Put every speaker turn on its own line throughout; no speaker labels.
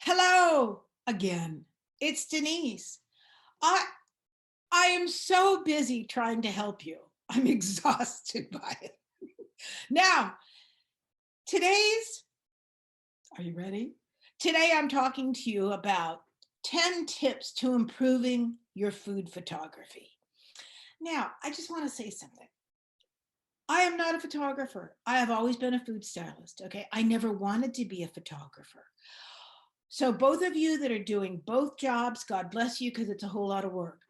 Hello again. It's Denise. I I am so busy trying to help you. I'm exhausted by it. Now, today's, are you ready? Today I'm talking to you about 10 tips to improving your food photography. Now, I just want to say something. I am not a photographer. I have always been a food stylist, okay? I never wanted to be a photographer. So both of you that are doing both jobs, God bless you because it's a whole lot of work.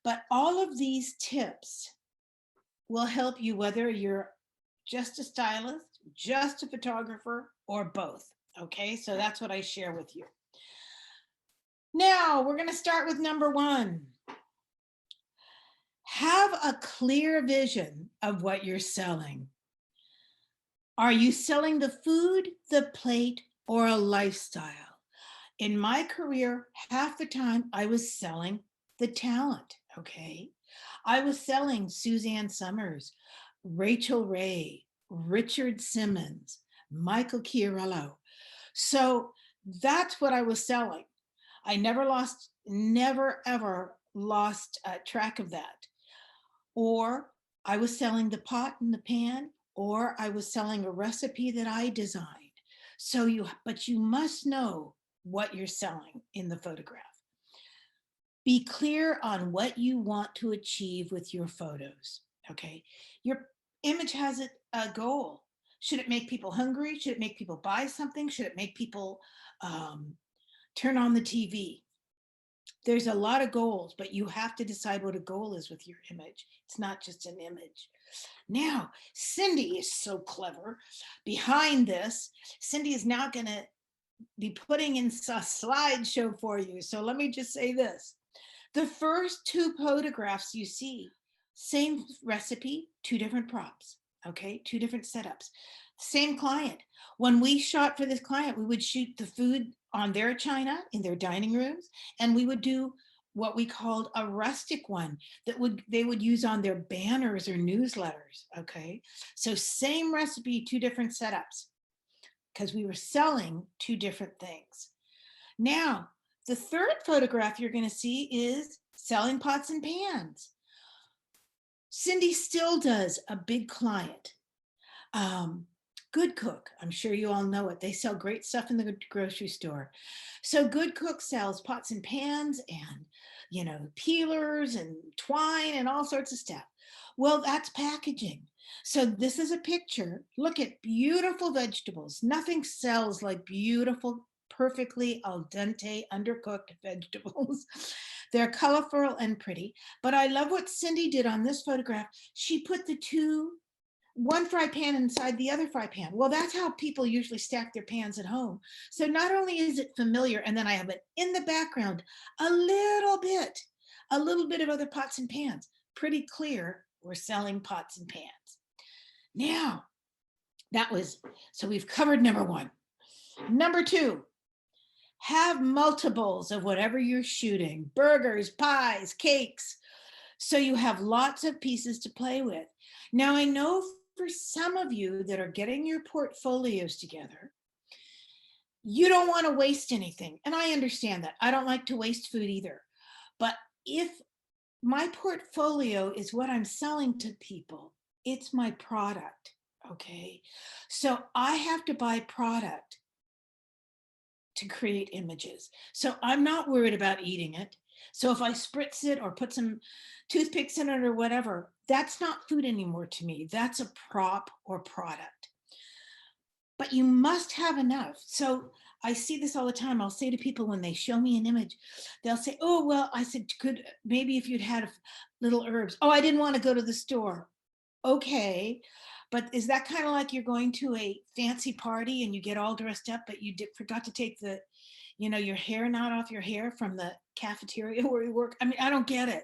But all of these tips will help you whether you're just a stylist, just a photographer, or both. Okay, so that's what I share with you. Now we're going to start with number one. Have a clear vision of what you're selling. Are you selling the food, the plate, or a lifestyle? In my career, half the time I was selling the talent, okay? I was selling Suzanne Summers, Rachel Ray, Richard Simmons, Michael Chiarello. So that's what I was selling. I never ever lost track of that. Or I was selling the pot and the pan, or I was selling a recipe that I designed. But you must know what you're selling in the photograph. Be clear on what you want to achieve with your photos, okay? Your image has a goal. Should it make people hungry? Should it make people buy something? Should it make people turn on the TV? There's a lot of goals, but you have to decide what a goal is with your image. It's not just an image. Now, Cindy is so clever. Behind this, Cindy is now going to be putting in a slideshow for you. So let me just say this. The first two photographs you see, same recipe, two different props, okay? Two different setups. Same client. When we shot for this client, we would shoot the food on their china in their dining rooms, and we would do what we called a rustic one that they would use on their banners or newsletters, okay? So same recipe, two different setups, because we were selling two different things. Now, the third photograph you're going to see is selling pots and pans. Cindy still does a big client. Good Cook, I'm sure you all know it. They sell great stuff in the grocery store. So Good Cook sells pots and pans and, peelers and twine and all sorts of stuff. Well, that's packaging. So this is a picture. Look at beautiful vegetables. Nothing sells like beautiful, perfectly al dente, undercooked vegetables. They're colorful and pretty, but I love what Cindy did on this photograph. She put one fry pan inside the other fry pan. Well, that's how people usually stack their pans at home. So not only is it familiar, and then I have it in the background, a little bit of other pots and pans. Pretty clear we're selling pots and pans. Now, so we've covered number one. Number two, have multiples of whatever you're shooting, burgers, pies, cakes. So you have lots of pieces to play with. Now, I know for some of you that are getting your portfolios together, you don't want to waste anything. And I understand that. I don't like to waste food either. But if my portfolio is what I'm selling to people, it's my product, okay? So I have to buy product to create images. So I'm not worried about eating it. So if I spritz it or put some toothpicks in it or whatever, that's not food anymore to me. That's a prop or product. But you must have enough. So I see this all the time. I'll say to people when they show me an image, they'll say, oh, well, I said, maybe if you'd had little herbs. Oh, I didn't want to go to the store. Okay. But is that kind of like you're going to a fancy party and you get all dressed up, but you forgot to take your hair knot off your hair from the cafeteria where you work? I mean, I don't get it.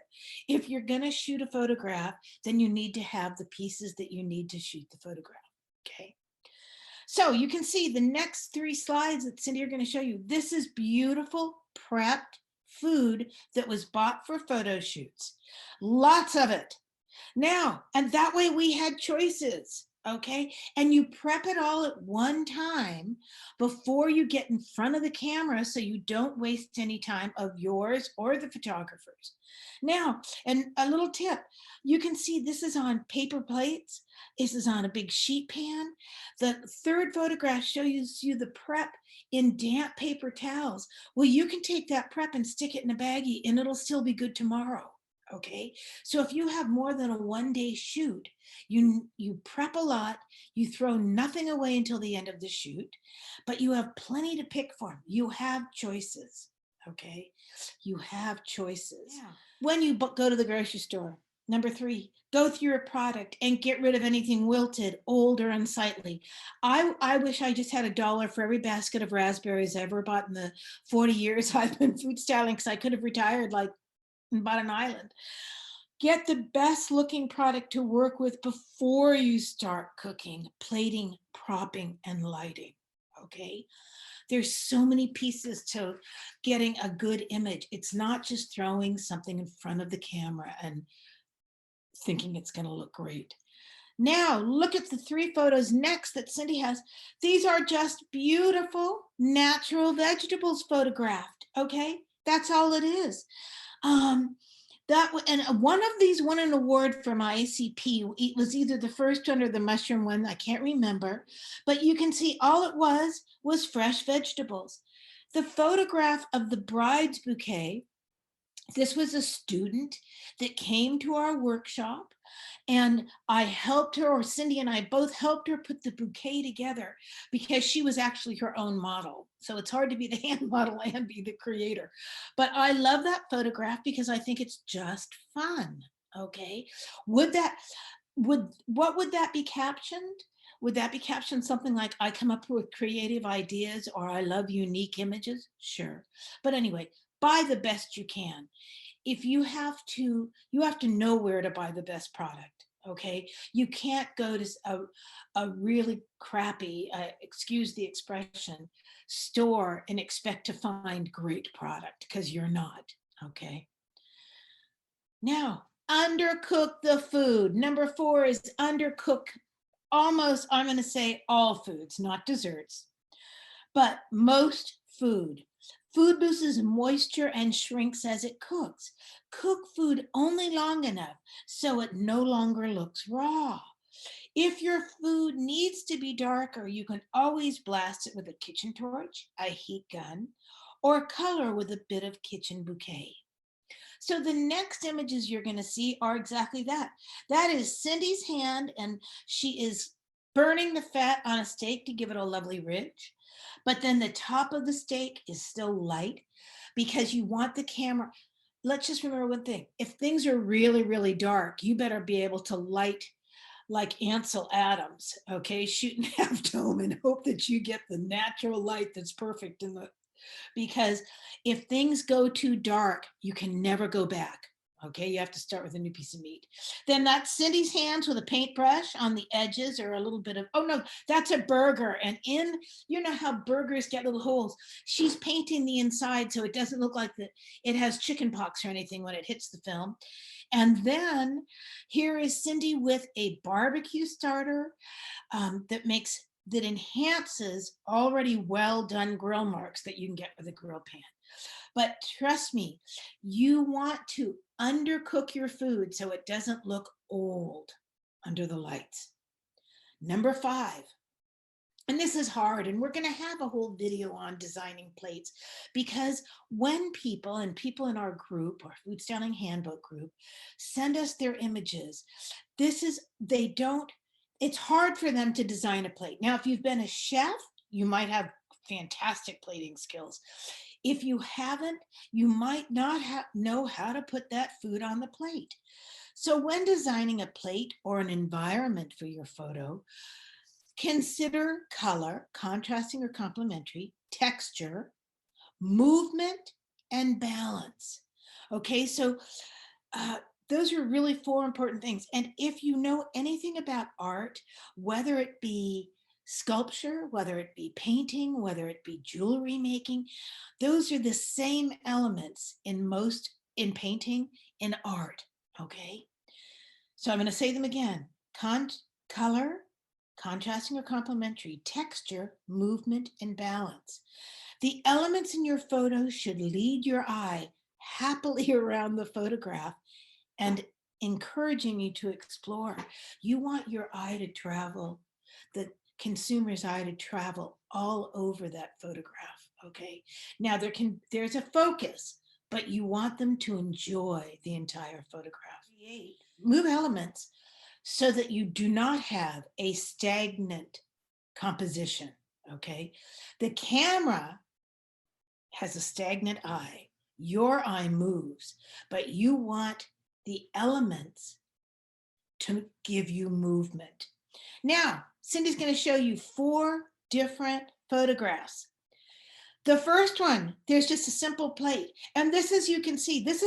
If you're going to shoot a photograph, then you need to have the pieces that you need to shoot the photograph. Okay. So you can see the next three slides that Cindy are going to show you. This is beautiful prepped food that was bought for photo shoots. Lots of it. Now, and that way we had choices. Okay, and you prep it all at one time before you get in front of the camera so you don't waste any time of yours or the photographer's. Now, and a little tip, you can see this is on paper plates, this is on a big sheet pan. The third photograph shows you the prep in damp paper towels. Well, you can take that prep and stick it in a baggie and it'll still be good tomorrow. Okay, so if you have more than a 1 day shoot, you prep a lot, you throw nothing away until the end of the shoot, but you have plenty to pick from. You have choices. Okay, you have choices. Yeah. When you go to the grocery store, number three, go through your product and get rid of anything wilted, old, or unsightly. I wish I just had $1 for every basket of raspberries I ever bought in the 40 years I've been food styling, because I could have retired like and bought an island. Get the best looking product to work with before you start cooking, plating, propping, and lighting. Okay. There's so many pieces to getting a good image. It's not just throwing something in front of the camera and thinking it's going to look great. Now, look at the three photos next that Cindy has. These are just beautiful natural vegetables photographed. Okay. That's all it is. Um, and one of these won an award from ICP. It was either the first one or the mushroom one. I can't remember, but you can see all it was fresh vegetables. The photograph of the bride's bouquet. This was a student that came to our workshop, and I helped her, or Cindy and I both helped her put the bouquet together because she was actually her own model. So it's hard to be the hand model and be the creator. But I love that photograph because I think it's just fun. Okay. Would that, what would that be captioned? Would that be captioned something like, I come up with creative ideas, or I love unique images? Sure. But anyway, buy the best you can. If you have to know where to buy the best product. Okay, you can't go to a really crappy, excuse the expression, store and expect to find great product, because you're not. Okay, now undercook the food. Number four is undercook almost, I'm going to say, all foods, not desserts, but most food. Food loses moisture and shrinks as it cooks. Cook food only long enough so it no longer looks raw. If your food needs to be darker, you can always blast it with a kitchen torch, a heat gun, or color with a bit of kitchen bouquet. So the next images you're going to see are exactly that. That is Cindy's hand, and she is burning the fat on a steak to give it a lovely ridge. But then the top of the steak is still light because you want the camera. Let's just remember one thing. If things are really, really dark, you better be able to light like Ansel Adams, okay? Shoot and half dome and hope that you get the natural light that's perfect in the, because if things go too dark, you can never go back. Okay, you have to start with a new piece of meat. Then that's Cindy's hands with a paintbrush on the edges, or a little bit of, oh no, that's a burger. And in, you know how burgers get little holes. She's painting the inside so it doesn't look like it has chicken pox or anything when it hits the film. And then here is Cindy with a barbecue starter that enhances already well done grill marks that you can get with a grill pan. But trust me, you want to undercook your food so it doesn't look old under the lights. Number five, and this is hard, and we're going to have a whole video on designing plates, because when people in our group, our food styling handbook group, send us their images, it's hard for them to design a plate. Now, if you've been a chef, you might have fantastic plating skills. If you haven't, you might not know how to put that food on the plate. So when designing a plate or an environment for your photo, consider color, contrasting or complementary, texture, movement, and balance. Okay, so those are really four important things. And if you know anything about art, whether it be sculpture, whether it be painting, whether it be jewelry making, those are the same elements in painting, in art. Okay, so I'm going to say them again. Color, contrasting or complementary, texture, movement, and balance. The elements in your photo should lead your eye happily around the photograph and encouraging you to explore. You want your eye to travel, the consumer's eye to travel all over that photograph. Okay. Now there's a focus, but you want them to enjoy the entire photograph. Move elements so that you do not have a stagnant composition. Okay. The camera has a stagnant eye. Your eye moves, but you want the elements to give you movement. Now, Cindy's going to show you 4 different photographs. The first one, there's just a simple plate. And this, as you can see, this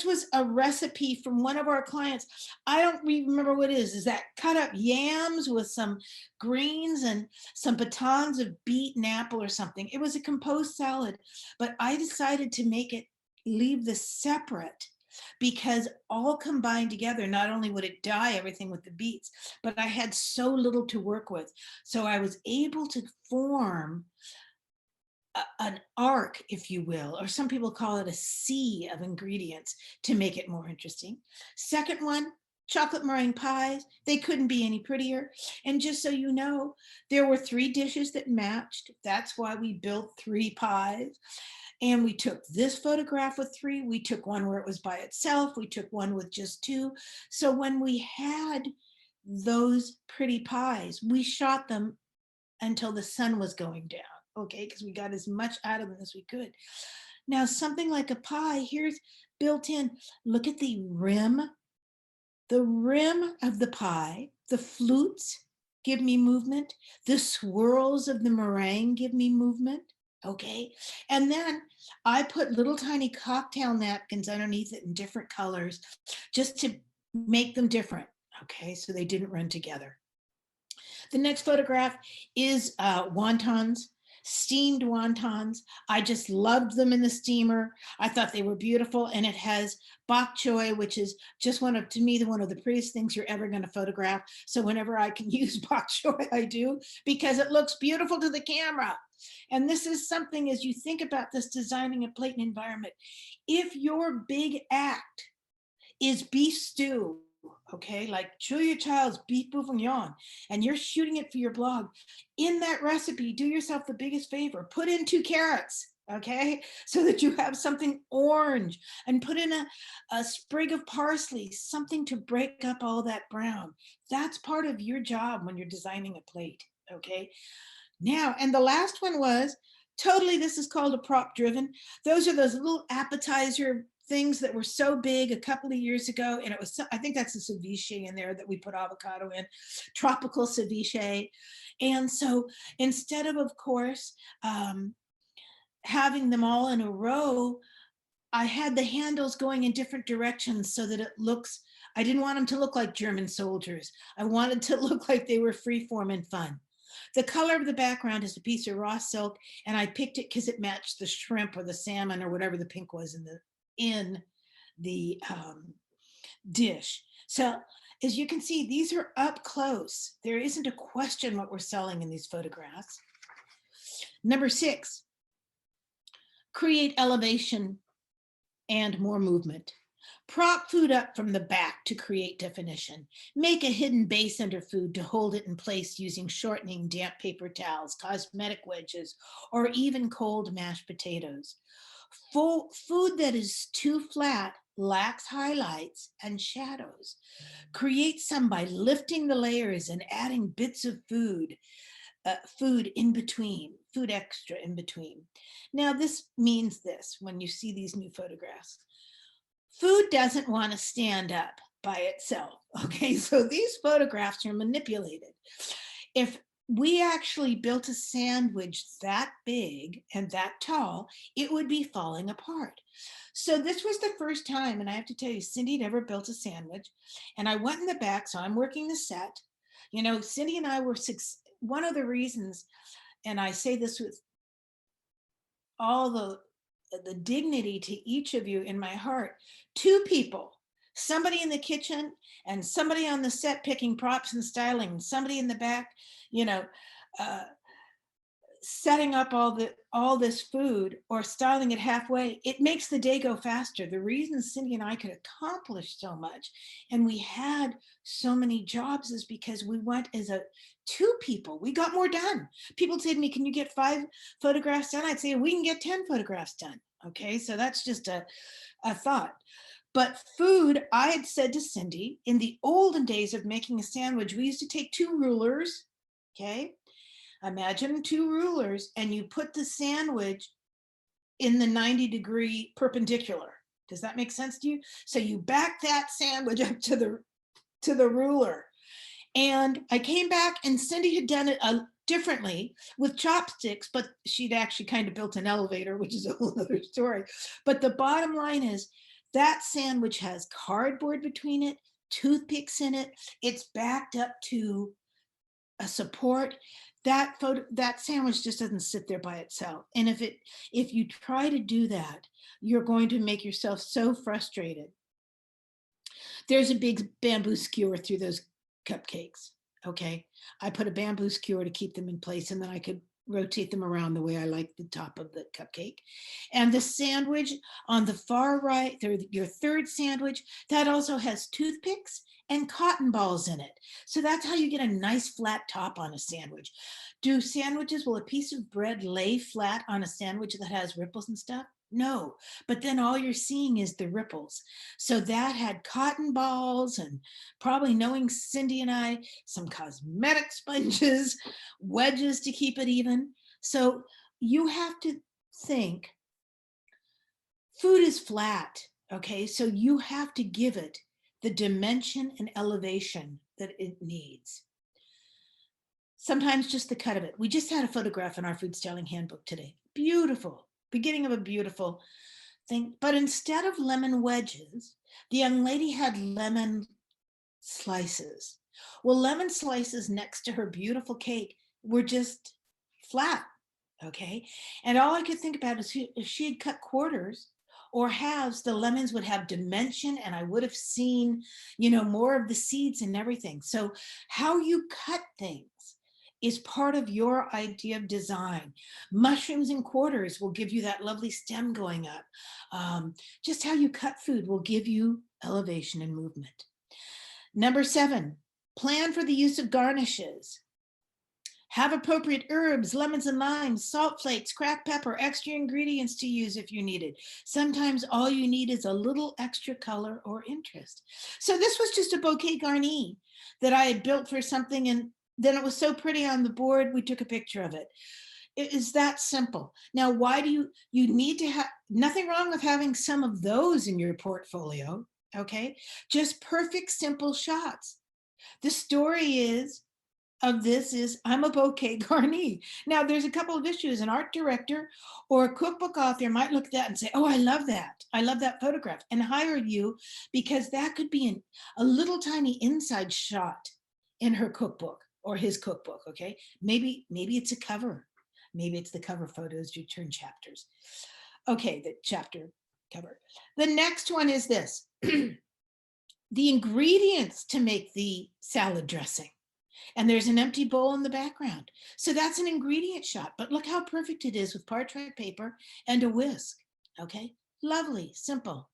was a recipe from one of our clients. I don't remember what it is. Is that cut up yams with some greens and some batons of beet apple or something? It was a composed salad, but I decided to leave this separate because all combined together, not only would it dye everything with the beets, but I had so little to work with. So I was able to form an arc, if you will, or some people call it a sea of ingredients to make it more interesting. Second one, chocolate meringue pies. They couldn't be any prettier. And just so you know, there were 3 dishes that matched. That's why we built 3 pies. And we took this photograph with 3. We took one where it was by itself. We took one with just 2. So when we had those pretty pies, we shot them until the sun was going down. Okay, because we got as much out of them as we could. Now, something like a pie, here's built in. Look at the rim of the pie. The flutes give me movement. The swirls of the meringue give me movement. Okay, and then I put little tiny cocktail napkins underneath it in different colors just to make them different. Okay, so they didn't run together. The next photograph is wontons, steamed wontons. I just loved them in the steamer. I thought they were beautiful, and it has bok choy, which is just one of the prettiest things you're ever going to photograph. So whenever I can use bok choy, I do, because it looks beautiful to the camera. And this is something, as you think about this designing a plate and environment, if your big act is beef stew, okay, like Julia Child's beef bourguignon, and you're shooting it for your blog, in that recipe, do yourself the biggest favor, put in 2 carrots, okay, so that you have something orange, and put in a sprig of parsley, something to break up all that brown. That's part of your job when you're designing a plate, okay? Now, and the last one was totally, this is called a prop driven. Those are those little appetizer things that were so big a couple of years ago. And it was, I think that's a ceviche in there that we put avocado in, tropical ceviche. And so instead of course, having them all in a row, I had the handles going in different directions so that it looks, I didn't want them to look like German soldiers. I wanted to look like they were freeform and fun. The color of the background is a piece of raw silk, and I picked it because it matched the shrimp or the salmon or whatever the pink was in the dish. So as you can see, these are up close. There isn't a question what we're selling in these photographs. Number 6, create elevation and more movement. Prop food up from the back to create definition. Make a hidden base under food to hold it in place using shortening damp paper towels, cosmetic wedges, or even cold mashed potatoes. Food that is too flat lacks highlights and shadows. Create some by lifting the layers and adding bits of food in between, food extra in between. Now this means this when you see these new photographs. Food doesn't want to stand up by itself, okay? So these photographs are manipulated. If we actually built a sandwich that big and that tall, it would be falling apart. So this was the first time, and I have to tell you, Cindy never built a sandwich. And I went in the back, so I'm working the set. You know, Cindy and I were one of the reasons, and I say this with all the dignity to each of you in my heart, 2 people somebody in the kitchen and somebody on the set picking props and styling, and somebody in the back, you know, uh, setting up all this food or styling it halfway, it makes the day go faster. The reason Cindy and I could accomplish so much and we had so many jobs is because we went as a two people. We got more done. People say to me, can you get 5 photographs done? I'd say we can get 10 photographs done. Okay, so that's just a thought. But food, I had said to Cindy, in the olden days of making a sandwich, we used to take 2 rulers, okay? Imagine 2 rulers, and you put the sandwich in the 90-degree perpendicular. Does that make sense to you? So you back that sandwich up to the ruler. And I came back and Cindy had done it differently with chopsticks, but she'd actually kind of built an elevator, which is a whole other story. But the bottom line is that sandwich has cardboard between it, toothpicks in it. It's backed up to a support. That sandwich just doesn't sit there by itself. And if you try to do that, you're going to make yourself so frustrated. There's a big bamboo skewer through those cupcakes. Okay. I put a bamboo skewer to keep them in place, and then I could rotate them around the way I like the top of the cupcake. And the sandwich on the far right, your third sandwich, that also has toothpicks and cotton balls in it. So that's how you get a nice flat top on a sandwich. Will a piece of bread lay flat on a sandwich that has ripples and stuff? No, but then all you're seeing is the ripples. So that had cotton balls and, probably knowing Cindy and I, some cosmetic sponges, wedges to keep it even. So you have to think food is flat, okay? So you have to give it the dimension and elevation that it needs. Sometimes just the cut of it. We just had a photograph in our food styling handbook today. Beautiful, beginning of a beautiful thing. But instead of lemon wedges, the young lady had lemon slices. Well, lemon slices next to her beautiful cake were just flat, okay? And all I could think about is if she had cut quarters or halves, the lemons would have dimension and I would have seen, more of the seeds and everything. So how you cut things is part of your idea of design. Mushrooms in quarters will give you that lovely stem going up. Just how you cut food will give you elevation and movement. Number 7, plan for the use of garnishes. Have appropriate herbs, lemons and limes, salt flakes, cracked pepper, extra ingredients to use if you need it. Sometimes all you need is a little extra color or interest. So this was just a bouquet garni that I had built for something, and then it was so pretty on the board, we took a picture of it. It is that simple. Now, why do you need to have, nothing wrong with having some of those in your portfolio, okay? Just perfect, simple shots. The story of this is I'm a bouquet garni. Now, there's a couple of issues. An art director or a cookbook author might look at that and say, oh, I love that. I love that photograph, and hire you because that could be a little tiny inside shot in her cookbook or his cookbook, okay? Maybe it's a cover. Maybe it's the cover photos, you turn chapters. Okay, the chapter cover. The next one is this. The ingredients to make the salad dressing. And there's an empty bowl in the background. So that's an ingredient shot, but look how perfect it is with parchment paper and a whisk, okay? Lovely, simple.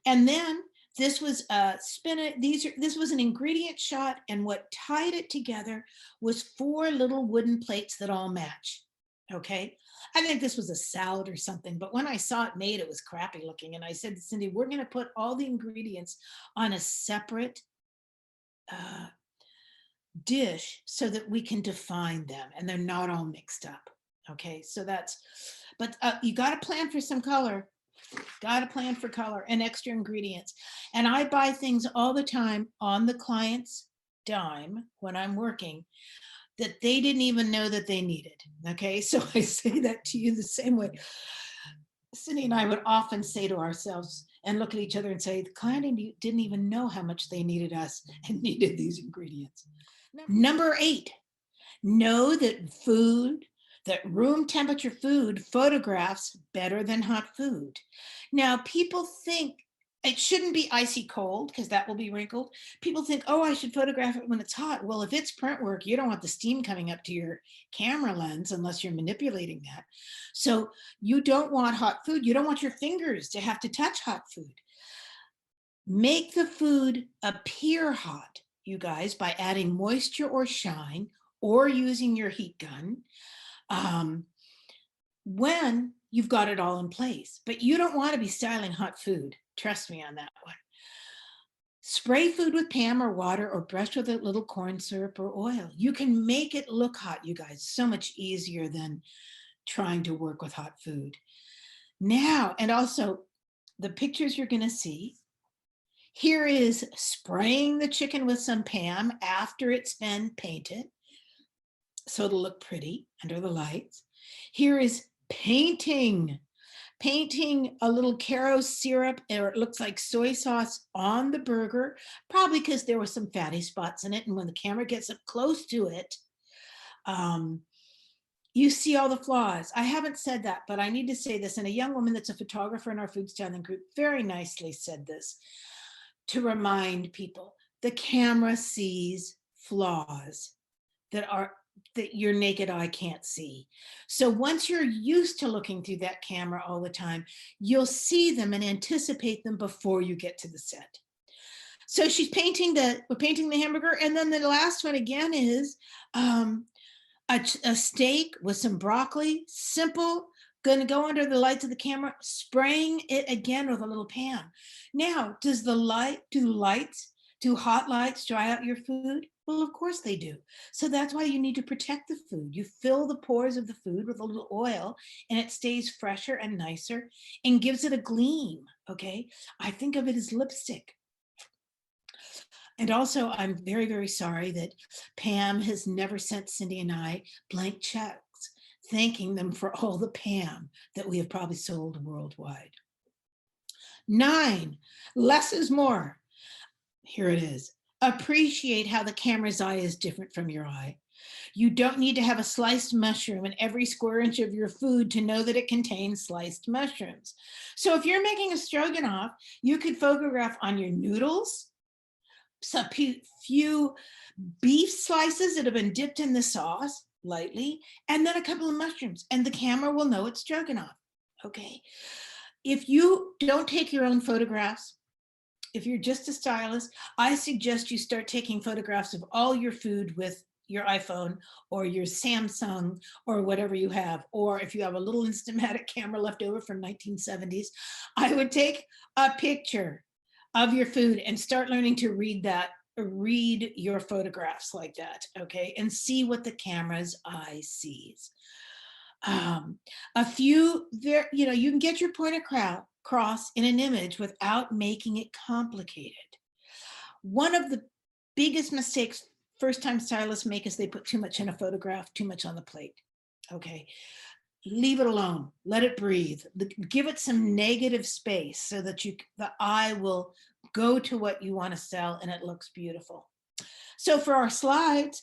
And then this was this was an ingredient shot, and what tied it together was 4 little wooden plates that all match, okay? I think this was a salad or something, but when I saw it made, it was crappy looking. And I said to Cindy, we're gonna put all the ingredients on a separate dish so that we can define them and they're not all mixed up. Okay, so but you got to plan for some color, got to plan for color and extra ingredients. And I buy things all the time on the client's dime when I'm working that they didn't even know that they needed. Okay, so I say that to you the same way. Cindy and I would often say to ourselves and look at each other and say, the client didn't even know how much they needed us and needed these ingredients. Number 8, know that room temperature food photographs better than hot food. Now, people think It shouldn't be icy cold because that will be wrinkled. People think, oh, I should photograph it when it's hot. Well, if it's print work, you don't want the steam coming up to your camera lens unless you're manipulating that. So you don't want hot food. You don't want your fingers to have to touch hot food. Make the food appear hot, you guys, by adding moisture or shine or using your heat gun. When you've got it all in place, but you don't want to be styling hot food. Trust me on that one. Spray food with Pam or water or brush with a little corn syrup or oil. You can make it look hot, you guys, so much easier than trying to work with hot food. Now, and also the pictures you're going to see, here is spraying the chicken with some Pam after it's been painted, so it'll look pretty under the lights. Here is painting a little Caro syrup, or it looks like soy sauce on the burger, probably because there were some fatty spots in it. And when the camera gets up close to it, you see all the flaws. I haven't said that, but I need to say this. And a young woman that's a photographer in our food styling group very nicely said this to remind people, the camera sees flaws that your naked eye can't see. So once you're used to looking through that camera all the time, you'll see them and anticipate them before you get to the set. So we're painting the hamburger. And then the last one again is a steak with some broccoli, simple, gonna go under the lights of the camera, spraying it again with a little Pam. Now, do hot lights dry out your food? Well, of course they do. So that's why you need to protect the food. You fill the pores of the food with a little oil and it stays fresher and nicer and gives it a gleam, okay? I think of it as lipstick. And also, I'm very, very sorry that Pam has never sent Cindy and I blank checks, thanking them for all the Pam that we have probably sold worldwide. 9, less is more. Here it is. Appreciate how the camera's eye is different from your eye. You don't need to have a sliced mushroom in every square inch of your food to know that it contains sliced mushrooms. So if you're making a stroganoff, you could photograph on your noodles, a few beef slices that have been dipped in the sauce lightly, and then a couple of mushrooms, and the camera will know it's stroganoff, okay? If you don't take your own photographs, if you're just a stylist, I suggest you start taking photographs of all your food with your iPhone or your Samsung or whatever you have. Or if you have a little Instamatic camera left over from 1970s, I would take a picture of your food and start learning to read your photographs like that, okay? And see what the camera's eye sees. You can get your point across in an image without making it complicated. One of the biggest mistakes first-time stylists make is they put too much in a photograph, too much on the plate. Okay, leave it alone, let it breathe, give it some negative space so that the eye will go to what you want to sell and it looks beautiful. So for our slides,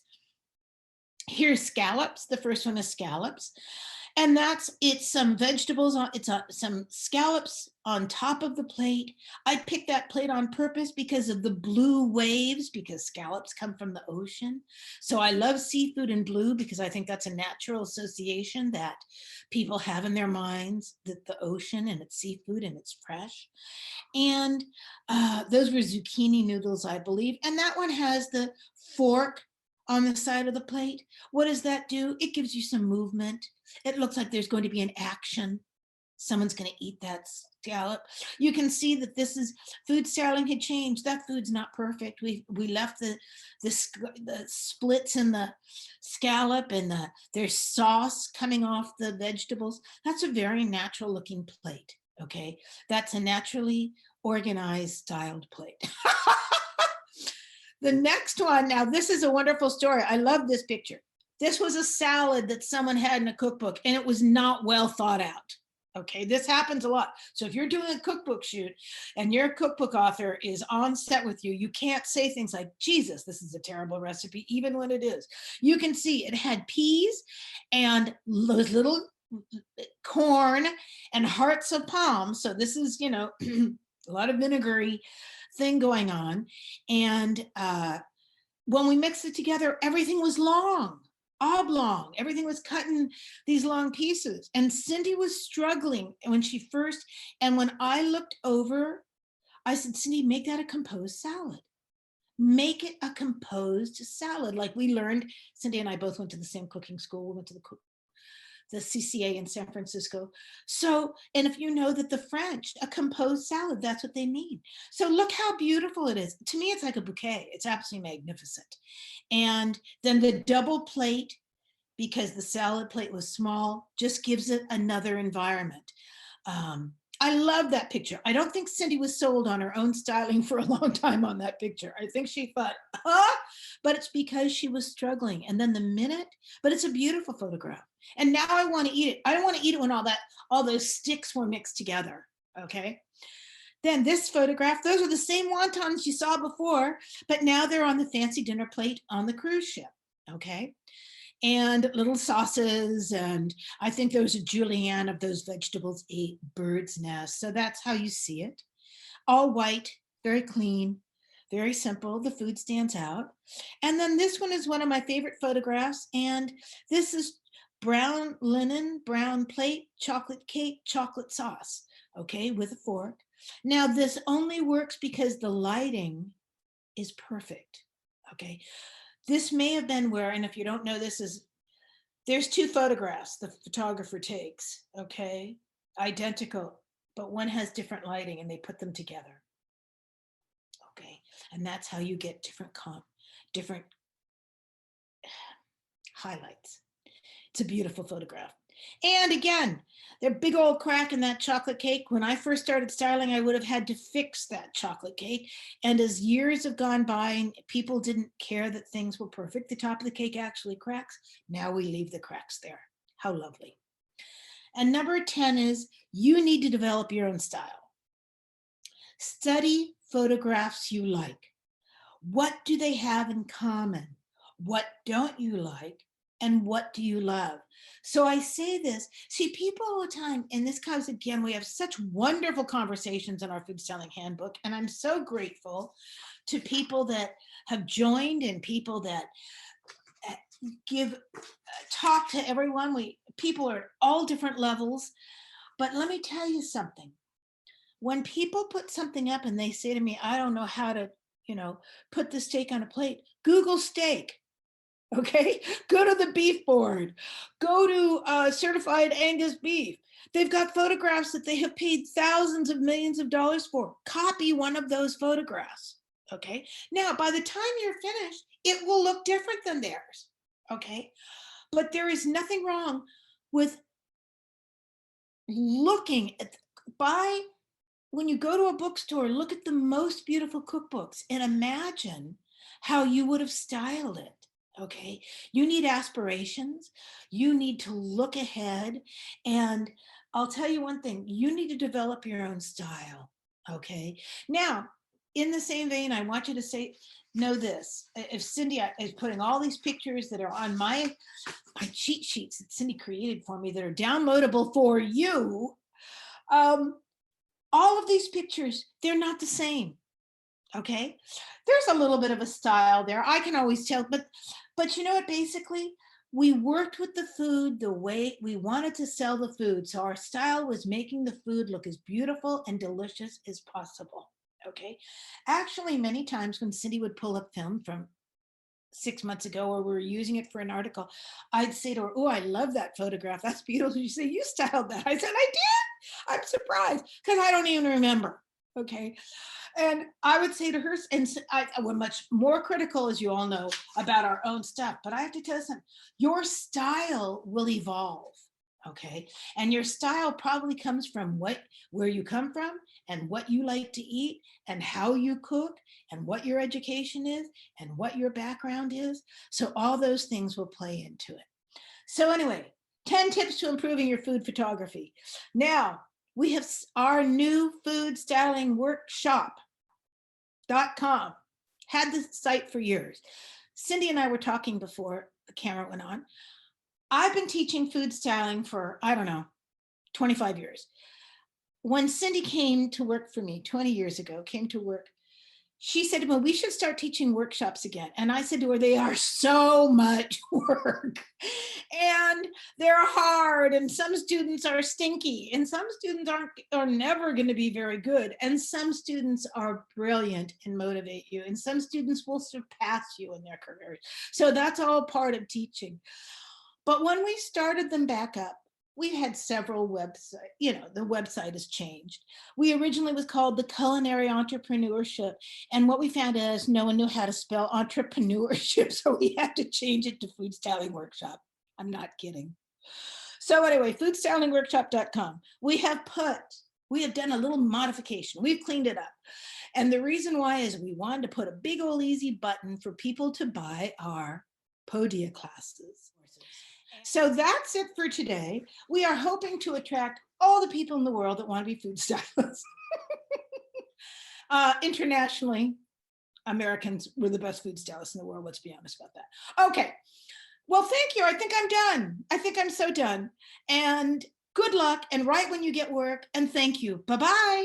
here's scallops. The first one is scallops. And it's some vegetables some scallops on top of the plate. I picked that plate on purpose because of the blue waves, because scallops come from the ocean. So I love seafood in blue because I think that's a natural association that people have in their minds, that the ocean and it's seafood and it's fresh. And those were zucchini noodles, I believe. And that one has the fork on the side of the plate. What does that do? It gives you some movement. It looks like there's going to be an action. Someone's going to eat that scallop. You can see that this is food styling had changed. That food's not perfect. We left the splits in the scallop and there's sauce coming off the vegetables. That's a very natural looking plate. Okay, that's a naturally organized, styled plate. The next one, now this is a wonderful story. I love this picture. This was a salad that someone had in a cookbook and it was not well thought out. Okay, this happens a lot. So if you're doing a cookbook shoot and your cookbook author is on set with you, you can't say things like, Jesus, this is a terrible recipe, even when it is. You can see it had peas and those little corn and hearts of palm. So this is, a lot of vinegary thing going on. And when we mixed it together, everything was long, oblong. Everything was cut in these long pieces. And Cindy was struggling when she first, and when I looked over, I said, Cindy, make that a composed salad. Make it a composed salad. Like we learned, Cindy and I both went to the same cooking school. We went to the CCA in San Francisco. So, and if you know that the French, a composed salad, that's what they mean. So look how beautiful it is. To me, it's like a bouquet. It's absolutely magnificent. And then the double plate, because the salad plate was small, just gives it another environment. I love that picture. I don't think Cindy was sold on her own styling for a long time on that picture. I think she thought, huh? But it's because she was struggling. And then the minute, but it's a beautiful photograph. And now I want to eat it. I don't want to eat it when all those sticks were mixed together. Okay. Then this photograph, those are the same wontons you saw before, but now they're on the fancy dinner plate on the cruise ship. Okay. And little sauces. And I think there was a julienne of those vegetables, ate bird's nest. So that's how you see it. All white, very clean, very simple. The food stands out. And then this one is one of my favorite photographs. And this is brown linen, brown plate, chocolate cake, chocolate sauce, okay, with a fork. Now this only works because the lighting is perfect, okay? This may have been where, and if you don't know, there's two photographs the photographer takes, okay? Identical, but one has different lighting and they put them together. Okay, and that's how you get different highlights. It's a beautiful photograph. And again, the big old crack in that chocolate cake. When I first started styling, I would have had to fix that chocolate cake. And as years have gone by and people didn't care that things were perfect, the top of the cake actually cracks. Now we leave the cracks there. How lovely. And number 10 is you need to develop your own style. Study photographs you like. What do they have in common? What don't you like? And what do you love? So I say this, see people all the time, and this comes again, we have such wonderful conversations in our food styling handbook, and I'm so grateful to people that have joined and people that talk to everyone. People are at all different levels, but let me tell you something. When people put something up and they say to me, I don't know how to, put the steak on a plate, Google steak. Okay, go to the beef board, go to certified Angus beef. They've got photographs that they have paid thousands of millions of dollars for. Copy one of those photographs. Okay, now by the time you're finished, it will look different than theirs. Okay, but there is nothing wrong with looking at, when you go to a bookstore, look at the most beautiful cookbooks and imagine how you would have styled it. Okay, you need aspirations, you need to look ahead, and I'll tell you one thing, you need to develop your own style. Okay, now in the same vein, I want you to know this. If Cindy is putting all these pictures that are on my cheat sheets that Cindy created for me that are downloadable for you, all of these pictures, they're not the same. Okay, there's a little bit of a style there, I can always tell, but you know what, basically we worked with the food the way we wanted to sell the food, so our style was making the food look as beautiful and delicious as possible. Okay, actually many times when Cindy would pull up film from 6 months ago or we were using it for an article, I'd say to her, oh, I love that photograph, that's beautiful. She'd say, you styled that. I said, I did. I'm surprised because I don't even remember. Okay, and I would say to her, and we're much more critical, as you all know, about our own stuff, but I have to tell you something, your style will evolve. Okay, and your style probably comes from where you come from and what you like to eat and how you cook and what your education is and what your background is. So all those things will play into it. So anyway, 10 tips to improving your food photography. Now we have our new food styling workshop.com, had the site for years. Cindy and I were talking before the camera went on. I've been teaching food styling for, I don't know, 25 years. when Cindy came to work for me 20 years ago, came to work, she said to me, we should start teaching workshops again. And I said to her, they are so much work and they're hard. And some students are stinky and some students are never going to be very good. And some students are brilliant and motivate you. And some students will surpass you in their careers. So that's all part of teaching. But when we started them back up, we've had several websites, the website has changed. We originally was called the Culinary Entrepreneurship. And what we found is no one knew how to spell entrepreneurship. So we had to change it to Food Styling Workshop. I'm not kidding. So anyway, foodstylingworkshop.com. We have done a little modification. We've cleaned it up. And the reason why is we wanted to put a big old easy button for people to buy our Podia classes. So that's it for today. We are hoping to attract all the people in the world that want to be food stylists. Internationally, Americans were the best food stylists in the world. Let's be honest about that. Okay. Well, thank you. I think I'm done. I think I'm so done. And good luck and write when you get work. And thank you. Bye-bye.